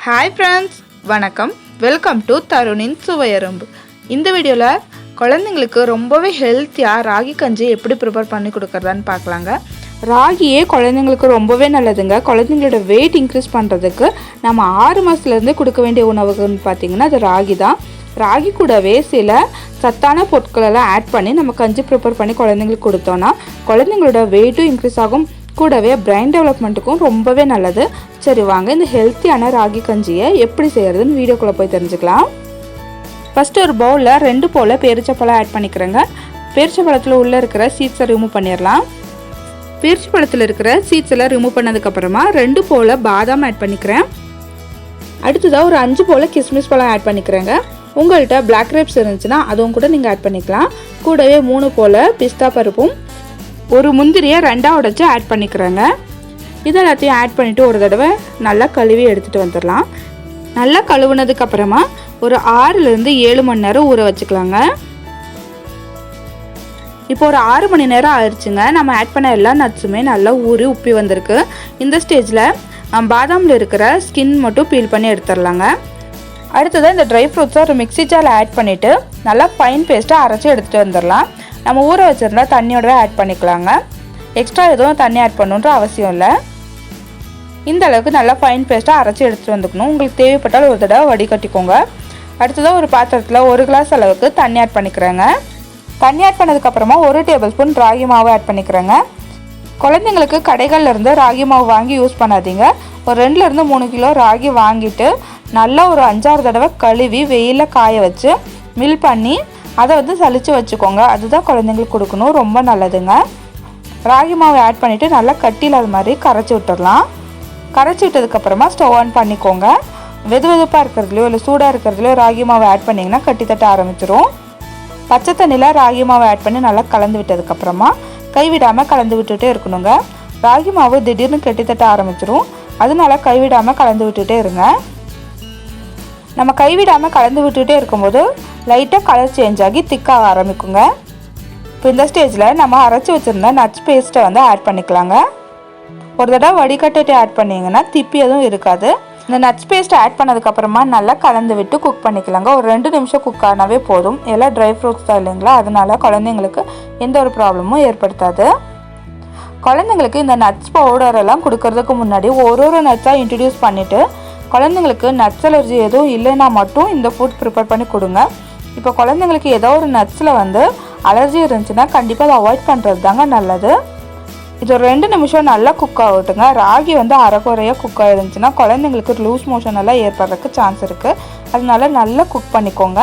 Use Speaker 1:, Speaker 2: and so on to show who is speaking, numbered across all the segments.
Speaker 1: Hi friends, வணக்கம். Welcome to தருணின் சுவை அரும்பு. இந்த வீடியோவில் குழந்தைங்களுக்கு ரொம்பவே ஹெல்த்தியாக ராகி கஞ்சி எப்படி ப்ரிப்பேர் பண்ணி கொடுக்குறதான்னு பார்க்கலாங்க. ராகியே குழந்தைங்களுக்கு ரொம்பவே நல்லதுங்க. குழந்தைங்களோட வெயிட் இன்க்ரீஸ் பண்ணுறதுக்கு நம்ம 6 மாதத்துலேருந்து கொடுக்க வேண்டிய உணவுகள்னு பார்த்திங்கன்னா அது ராகி தான். ராகி கூடவே சில சத்தான பொருட்களெல்லாம் ஆட் பண்ணி நம்ம கஞ்சி ப்ரிப்பேர் பண்ணி குழந்தைங்களுக்கு கொடுத்தோன்னா குழந்தைங்களோட வெயிட்டும் இன்க்ரீஸ் ஆகும், கூடவே பிரெயின் டெவலப்மெண்ட்டுக்கும் ரொம்பவே நல்லது. சரி வாங்க இந்த ஹெல்த்தியான ராகி கஞ்சியை எப்படி செய்கிறதுன்னு வீடியோக்குள்ளே போய் தெரிஞ்சுக்கலாம். ஃபஸ்ட்டு ஒரு பவுலில் 2 போல் பேரிச்சப்பழம் ஆட் பண்ணிக்கிறேங்க. பேரிச்சப்பழத்தில் உள்ளே இருக்கிற சீட்ஸை ரிமூவ் பண்ணிடலாம். பேரிச்சப்பழத்தில் இருக்கிற சீட்ஸெல்லாம் ரிமூவ் பண்ணதுக்கப்புறமா 2 போல் பாதாம் ஆட் பண்ணிக்கிறேன். அடுத்ததாக ஒரு 5 போல் கிஸ்மிஸ் பழம் ஆட் பண்ணிக்கிறேங்க. உங்கள்கிட்ட பிளாக் கிரேப்ஸ் இருந்துச்சுன்னா அதுவும் கூட நீங்கள் ஆட் பண்ணிக்கலாம். கூடவே 3 போல் பிஸ்தா பருப்பும் ஒரு முந்திரியை 2ஆக உடைச்சு ஆட் பண்ணிக்கிறேங்க. இதெல்லாத்தையும் ஆட் பண்ணிவிட்டு ஒரு தடவை நல்லா கழுவி எடுத்துகிட்டு வந்துடலாம். நல்லா கழுவுனதுக்கப்புறமா ஒரு 6லேருந்து 7 மணி நேரம் ஊற வச்சுக்கலாங்க. இப்போ ஒரு 6 மணி நேரம் ஆயிடுச்சுங்க. நம்ம ஆட் பண்ண எல்லா நட்ஸுமே நல்லா ஊறி உப்பி வந்திருக்கு. இந்த ஸ்டேஜில் பாதாமில் இருக்கிற ஸ்கின் மட்டும் பீல் பண்ணி எடுத்துடலாங்க. அடுத்ததாக இந்த ட்ரை ஃப்ரூட்ஸை ஒரு மிக்ஸி ஜாரில் ஆட் பண்ணிவிட்டு நல்லா ஃபைன் பேஸ்ட்டாக அரைச்சி எடுத்துகிட்டு வந்துடலாம். நம்ம ஊற வச்சுருந்தா தண்ணியோடவே ஆட் பண்ணிக்கலாங்க. எக்ஸ்ட்ரா எதுவும் தண்ணி ஆட் பண்ணணுன்ற அவசியம் இல்லை. இந்த அளவுக்கு நல்லா ஃபைன் பேஸ்ட்டாக அரைச்சி எடுத்துகிட்டு வந்துக்கணும். உங்களுக்கு தேவைப்பட்டால் ஒரு தடவை வடிகட்டிக்கோங்க. அடுத்ததாக ஒரு பாத்திரத்தில் 1 கிளாஸ் அளவுக்கு தண்ணி ஆட் பண்ணிக்கிறேங்க. தண்ணி ஆட் பண்ணதுக்கப்புறமா 1 டேபிள் ஸ்பூன் ராகி மாவு ஆட் பண்ணிக்கிறேங்க. குழந்தைங்களுக்கு கடைகள்லேருந்து ராகி மாவு வாங்கி யூஸ் பண்ணாதீங்க. ஒரு 2லேருந்து 3 கிலோ ராகி வாங்கிட்டு நல்லா ஒரு 5-6 தடவை கழுவி வெயிலில் காய வச்சு மில் பண்ணி அதை சலிச்சு வச்சுக்கோங்க. அதுதான் குழந்தைங்களுக்கு கொடுக்கணும், ரொம்ப நல்லதுங்க. ராகி மாவு ஆட் பண்ணிவிட்டு நல்லா கட்டி இல்லாத மாதிரி கரைச்சி விட்டுடலாம். கரைச்சி விட்டதுக்கப்புறமா ஸ்டவ் ஆன் பண்ணிக்கோங்க. வெது வெதுப்பாக இருக்கிறதுலையோ இல்லை சூடாக இருக்கிறதுலையோ ராகி மாவு ஆட் பண்ணிங்கன்னா கட்டி தட்ட ஆரம்பிச்சிரும். பச்சை தண்ணியில் ராகி மாவு ஆட் பண்ணி நல்லா கலந்து விட்டதுக்கப்புறமா கைவிடாமல் கலந்து விட்டுகிட்டே இருக்கணுங்க. ராகி மாவு திடீர்னு கட்டி தட்ட ஆரம்பிச்சிரும், அதனால கைவிடாமல் கலந்து விட்டுகிட்டே இருங்க. நம்ம கைவிடாமல் கலந்து விட்டுகிட்டே இருக்கும்போது லைட்டாக கலர் சேஞ்ச் ஆகி திக்காக ஆரம்பிக்குங்க. இப்போ இந்த ஸ்டேஜில் நம்ம அரைச்சி வச்சுருந்த நட்ஸ் பேஸ்ட்டை ஆட் பண்ணிக்கலாங்க. ஒரு தடவை வடிகட்டிட்டு ஆட் பண்ணிங்கன்னா திப்பி எதுவும் இருக்காது. இந்த நட்ஸ் பேஸ்ட்டை ஆட் பண்ணதுக்கப்புறமா நல்லா கலந்து விட்டு குக் பண்ணிக்கலாங்க. ஒரு 2 நிமிஷம் குக் ஆனாவே போதும். எல்லாம் ட்ரை ஃப்ரூட்ஸ் தான் இல்லைங்களா, அதனால குழந்தைங்களுக்கு எந்த ஒரு ப்ராப்ளமும் ஏற்படுத்தாது. குழந்தைங்களுக்கு இந்த நட்ஸ் பவுடரெல்லாம் கொடுக்கறதுக்கு முன்னாடி ஒரு நட்ஸாக இன்ட்ரடியூஸ் பண்ணிவிட்டு குழந்தைங்களுக்கு நட்ஸ் அலர்ஜி எதுவும் இல்லைன்னா மட்டும் இந்த ஃபுட் ப்ரிப்பேர் பண்ணி கொடுங்க. இப்போ குழந்தைங்களுக்கு ஏதோ ஒரு நட்ஸில் அலர்ஜி இருந்துச்சுன்னா கண்டிப்பாக அதை அவாய்ட் பண்ணுறது தாங்க நல்லது. இது ஒரு 2 நிமிஷம் நல்லா குக் ஆகட்டுங்க. ராகி அரைக்குறையாக குக் ஆகிருந்துச்சுன்னா குழந்தைங்களுக்கு லூஸ் மோஷன் எல்லாம் ஏற்படுறதுக்கு சான்ஸ் இருக்குது. அதனால நல்லா குக் பண்ணிக்கோங்க.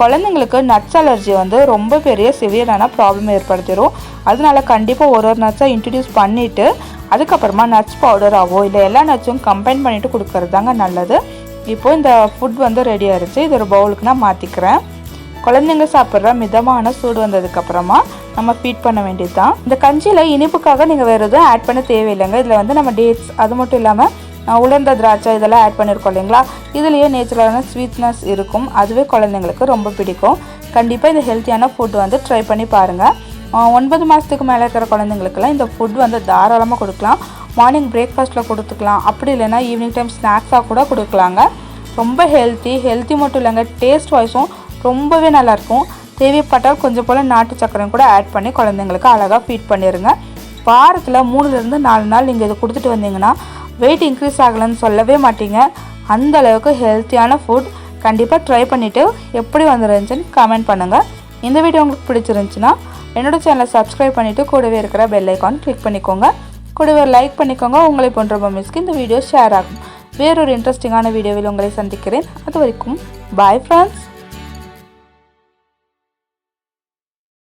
Speaker 1: குழந்தைங்களுக்கு நட்ஸ் அலர்ஜி ரொம்ப பெரிய சிவியரான ப்ராப்ளம் ஏற்படுத்திடும். அதனால கண்டிப்பாக ஒரு நட்ஸாக இன்ட்ரடியூஸ் பண்ணிவிட்டு அதுக்கப்புறமா நட்ஸ் பவுடராகவோ இல்லை எல்லா நட்ஸும் கம்பைன் பண்ணிவிட்டு கொடுக்கறது தாங்க நல்லது. இப்போது இந்த ஃபுட் ரெடி ஆகிடுச்சு. இது ஒரு பவுலுக்கு நான் மாற்றிக்கிறேன். குழந்தைங்க சாப்பிட்ற மிதமான சூடு வந்ததுக்கப்புறமா நம்ம ஃபீட் பண்ண வேண்டியது தான். இந்த கஞ்சியில் இனிப்புக்காக நீங்கள் வேறு எதுவும் ஆட் பண்ண தேவையில்லைங்க. இதில் நம்ம டேட்ஸ் அது மட்டும் இல்லாமல் உலர்ந்த திராட்சை இதெல்லாம் ஆட் பண்ணியிருக்கோம் இல்லைங்களா, இதுலேயே நேச்சுரலான ஸ்வீட்னஸ் இருக்கும். அதுவே குழந்தைங்களுக்கு ரொம்ப பிடிக்கும். கண்டிப்பாக இந்த ஹெல்த்தியான ஃபுட் ட்ரை பண்ணி பாருங்கள். 9 மாதத்துக்கு மேலே இருக்கிற குழந்தைங்களுக்கெல்லாம் இந்த ஃபுட் தாராளமாக கொடுக்கலாம். மார்னிங் பிரேக்ஃபாஸ்ட்டில் கொடுத்துக்கலாம், அப்படி இல்லைன்னா ஈவினிங் டைம் ஸ்நாக்ஸாக கூட கொடுக்கலாங்க. ரொம்ப ஹெல்த்தி மட்டும் இல்லைங்க, டேஸ்ட் வைஸும் ரொம்பவே நல்லாயிருக்கும். தேவைப்பட்டால் கொஞ்சம் போல் நாட்டு சக்கரையும் கூட ஆட் பண்ணி குழந்தைங்களுக்கு அழகாக ஃபீட் பண்ணிடுங்க. வாரத்தில் 3லேருந்து 4 நாள் நீங்கள் இதை கொடுத்துட்டு வந்தீங்கன்னா வெயிட் இன்க்ரீஸ் ஆகலைன்னு சொல்லவே மாட்டீங்க. அந்தளவுக்கு ஹெல்த்தியான ஃபுட். கண்டிப்பாக ட்ரை பண்ணிவிட்டு எப்படி வந்துருந்துச்சுன்னு கமெண்ட் பண்ணுங்கள். இந்த வீடியோ உங்களுக்கு பிடிச்சிருந்துச்சுன்னா என்னோடய சேனலை சப்ஸ்கிரைப் பண்ணிவிட்டு கூடவே இருக்கிற பெல் ஐக்கான் கிளிக் பண்ணிக்கோங்க. கூடவே லைக் பண்ணிக்கோங்க. உங்களை போன்ற மம்மிஸ்க்கு இந்த வீடியோ ஷேர் ஆகும். வேறொரு இன்ட்ரெஸ்டிங்கான வீடியோவில் உங்களை சந்திக்கிறேன். அது வரைக்கும் பாய் ஃப்ரெண்ட்ஸ்.